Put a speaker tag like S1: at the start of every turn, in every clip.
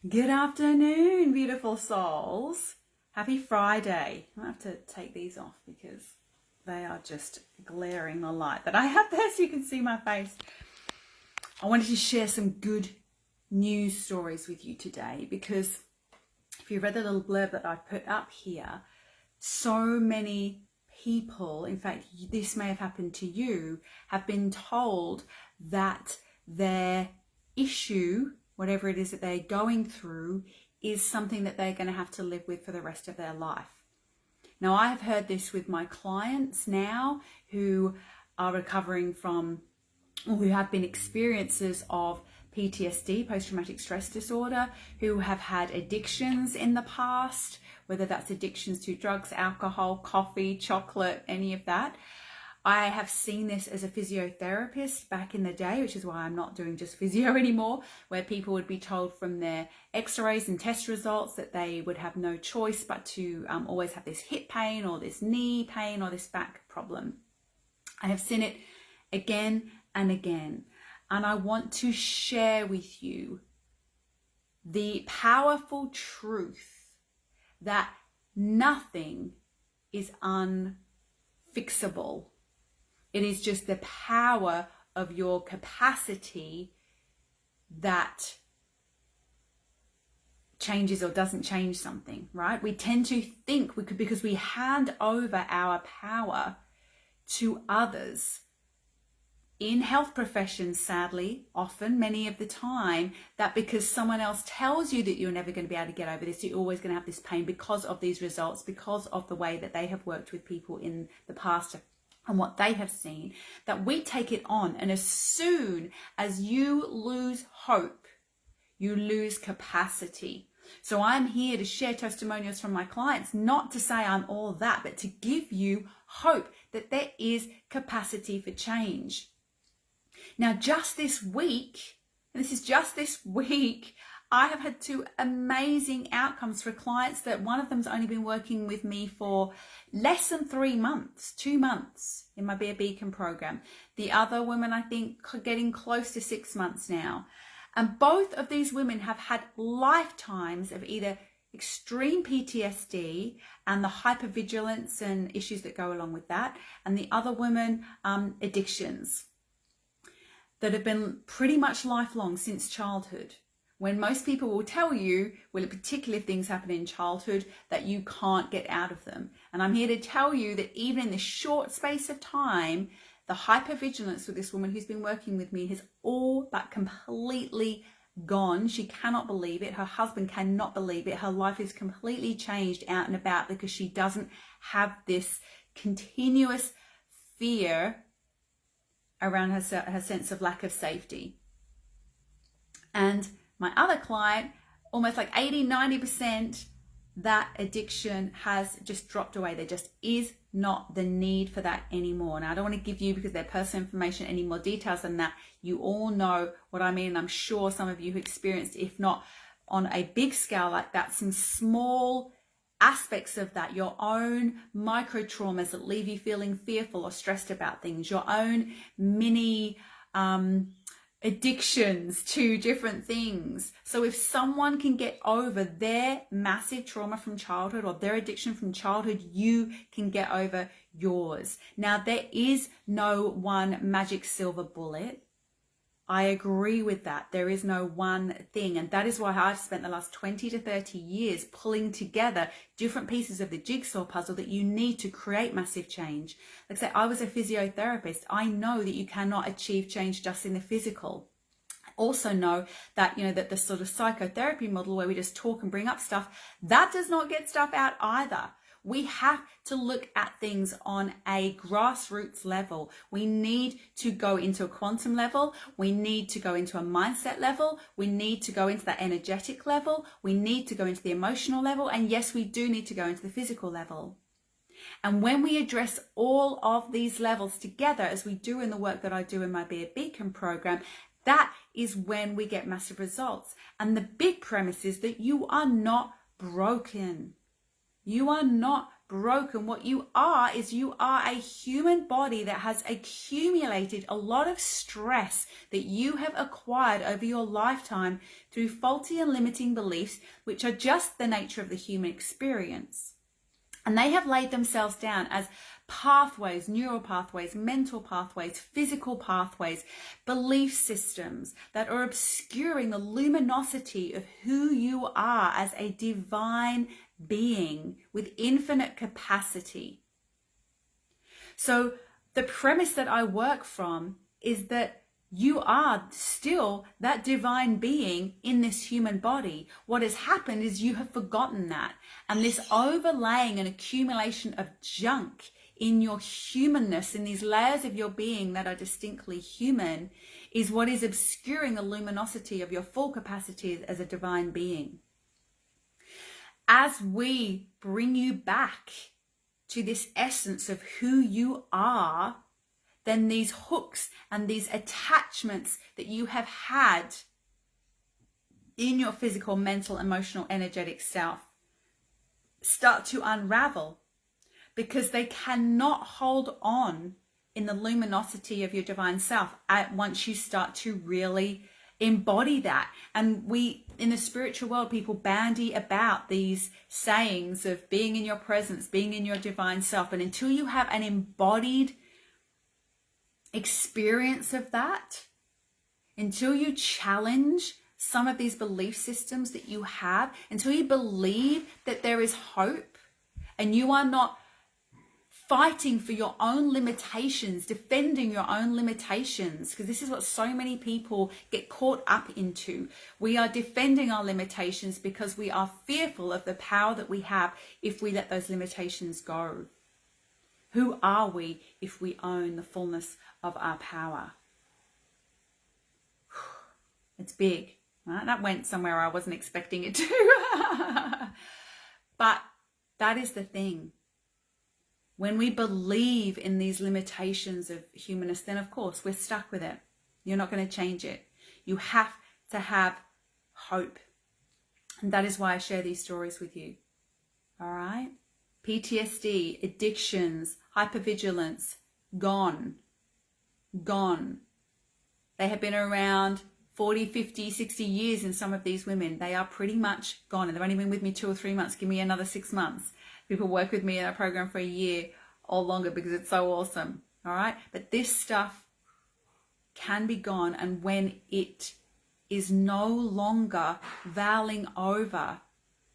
S1: Good afternoon, beautiful souls. Happy Friday. I have to take these off because they are just glaring the light that I have there so you can see my face. I wanted to share some good news stories with you today because if you read the little blurb that I put up here, so many people, in fact, this may have happened to you, have been told that their issue, whatever it is that they're going through, is something that they're going to have to live with for the rest of their life. Now, I have heard this with my clients now who are recovering from, or who have been experiencers of PTSD, post-traumatic stress disorder, who have had addictions in the past, whether that's addictions to drugs, alcohol, coffee, chocolate, any of that. I have seen this as a physiotherapist back in the day, which is why I'm not doing just physio anymore, where people would be told from their x-rays and test results that they would have no choice but to always have this hip pain or this knee pain or this back problem. I have seen it again and again, and I want to share with you the powerful truth that nothing is unfixable. It is just the power of your capacity that changes or doesn't change something, right? We tend to think because we hand over our power to others in health professions, sadly, often, many of the time, that because someone else tells you that you're never going to be able to get over this, you're always going to have this pain because of these results, because of the way that they have worked with people in the past and what they have seen, that we take it on. And as soon as you lose hope, you lose capacity. So I'm here to share testimonials from my clients, not to say I'm all that, but to give you hope that there is capacity for change. Now, just this week, and this is just this week, I have had two amazing outcomes for clients that one of them's only been working with me for less than 3 months, 2 months in my Be a Beacon program. The other woman, I think, getting close to 6 months now. And both of these women have had lifetimes of either extreme PTSD and the hypervigilance and issues that go along with that. And the other woman, addictions that have been pretty much lifelong since childhood. When most people will tell you, well, particularly if things happen in childhood, that you can't get out of them. And I'm here to tell you that even in this short space of time, the hypervigilance with this woman who's been working with me has all but completely gone. She cannot believe it. Her husband cannot believe it. Her life is completely changed out and about because she doesn't have this continuous fear around her sense of lack of safety. And my other client, almost like 80-90%, that addiction has just dropped away. There just is not the need for that anymore. Now, I don't want to give you, because they're personal information, any more details than that. You all know what I mean. And I'm sure some of you who experienced, if not on a big scale like that, some small aspects of that, your own micro traumas that leave you feeling fearful or stressed about things, your own mini addictions to different things. So if someone can get over their massive trauma from childhood or their addiction from childhood, you can get over yours. Now, there is no one magic silver bullet. I agree with that. There is no one thing. And that is why I've spent the last 20 to 30 years pulling together different pieces of the jigsaw puzzle that you need to create massive change. Like I say, I was a physiotherapist. I know that you cannot achieve change just in the physical. I also know that, that the sort of psychotherapy model where we just talk and bring up stuff, that does not get stuff out either. We have to look at things on a grassroots level. We need to go into a quantum level. We need to go into a mindset level. We need to go into that energetic level. We need to go into the emotional level. And yes, we do need to go into the physical level. And when we address all of these levels together, as we do in the work that I do in my Be a Beacon program, that is when we get massive results. And the big premise is that you are not broken. You are not broken. What you are is you are a human body that has accumulated a lot of stress that you have acquired over your lifetime through faulty and limiting beliefs, which are just the nature of the human experience. And they have laid themselves down as pathways, neural pathways, mental pathways, physical pathways, belief systems that are obscuring the luminosity of who you are as a divine being with infinite capacity. So the premise that I work from is that you are still that divine being in this human body. What has happened is you have forgotten that. And this overlaying and accumulation of junk in your humanness, in these layers of your being that are distinctly human, is what is obscuring the luminosity of your full capacity as a divine being. As we bring you back to this essence of who you are, then these hooks and these attachments that you have had in your physical, mental, emotional, energetic self start to unravel, because they cannot hold on in the luminosity of your divine self once you start to really embody that. And we, in the spiritual world, people bandy about these sayings of being in your presence, being in your divine self. But until you have an embodied experience of that, until you challenge some of these belief systems that you have, until you believe that there is hope and you are not fighting for your own limitations, defending your own limitations, because this is what so many people get caught up into. We are defending our limitations because we are fearful of the power that we have if we let those limitations go. Who are we if we own the fullness of our power? It's big, right? That went somewhere I wasn't expecting it to. But that is the thing. When we believe in these limitations of humanness, then of course we're stuck with it. You're not going to change it. You have to have hope. And that is why I share these stories with you. All right? PTSD, addictions, hypervigilance, gone. Gone. They have been around 40, 50, 60 years in some of these women. They are pretty much gone. And they've only been with me 2 or 3 months. Give me another 6 months. People work with me in a program for a year or longer because it's so awesome. All right. But this stuff can be gone. And when it is no longer veiling over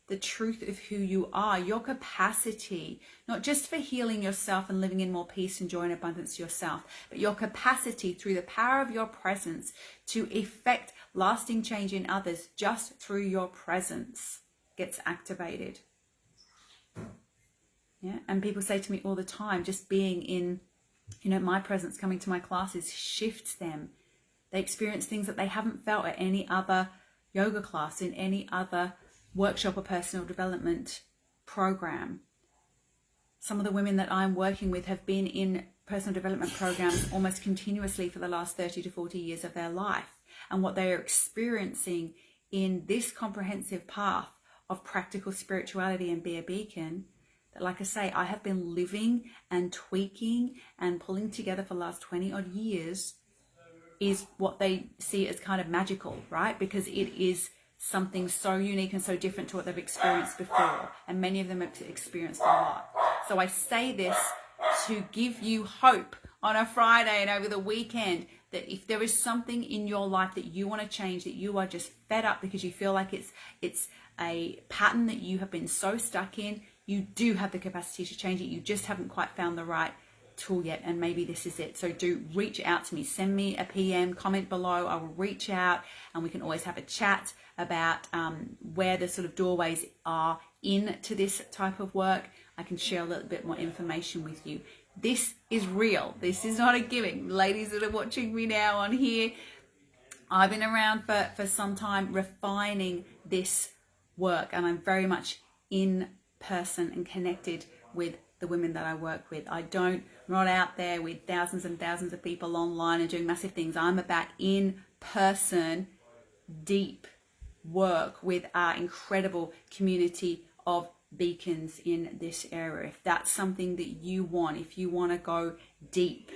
S1: the truth of who you are, your capacity, not just for healing yourself and living in more peace and joy and abundance yourself, but your capacity through the power of your presence to effect lasting change in others just through your presence gets activated. Yeah, and people say to me all the time, just being in, my presence, coming to my classes shifts them. They experience things that they haven't felt at any other yoga class, in any other workshop or personal development program. Some of the women that I'm working with have been in personal development programs almost continuously for the last 30 to 40 years of their life. And what they are experiencing in this comprehensive path of practical spirituality and be a beacon, that, like I say, I have been living and tweaking and pulling together for the last 20 odd years, is what they see as kind of magical, right? Because it is something so unique and so different to what they've experienced before. And many of them have experienced a lot. So I say this to give you hope on a Friday and over the weekend, that if there is something in your life that you want to change, that you are just fed up because you feel like it's a pattern that you have been so stuck in, you do have the capacity to change it. You just haven't quite found the right tool yet, and maybe this is it. So do reach out to me, send me a PM, comment below. I will reach out and we can always have a chat about where the sort of doorways are into this type of work. I can share a little bit more information with you. This is real. This is not a gimmick. Ladies that are watching me now on here, I've been around for some time refining this work, and I'm very much in person and connected with the women that I work with. I'm not out there with thousands and thousands of people online and doing massive things. I'm about in person, deep work with our incredible community of beacons in this area. If that's something that you want, if you want to go deep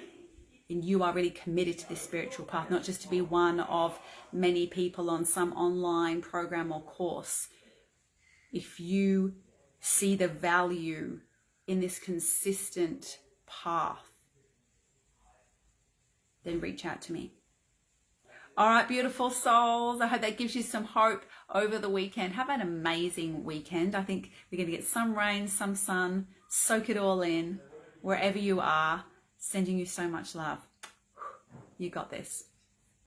S1: and you are really committed to this spiritual path, not just to be one of many people on some online program or course, if you see the value in this consistent path, then reach out to me. All right, beautiful souls. I hope that gives you some hope over the weekend. Have an amazing weekend. I think we're going to get some rain, some sun. Soak it all in wherever you are. Sending you so much love. You got this.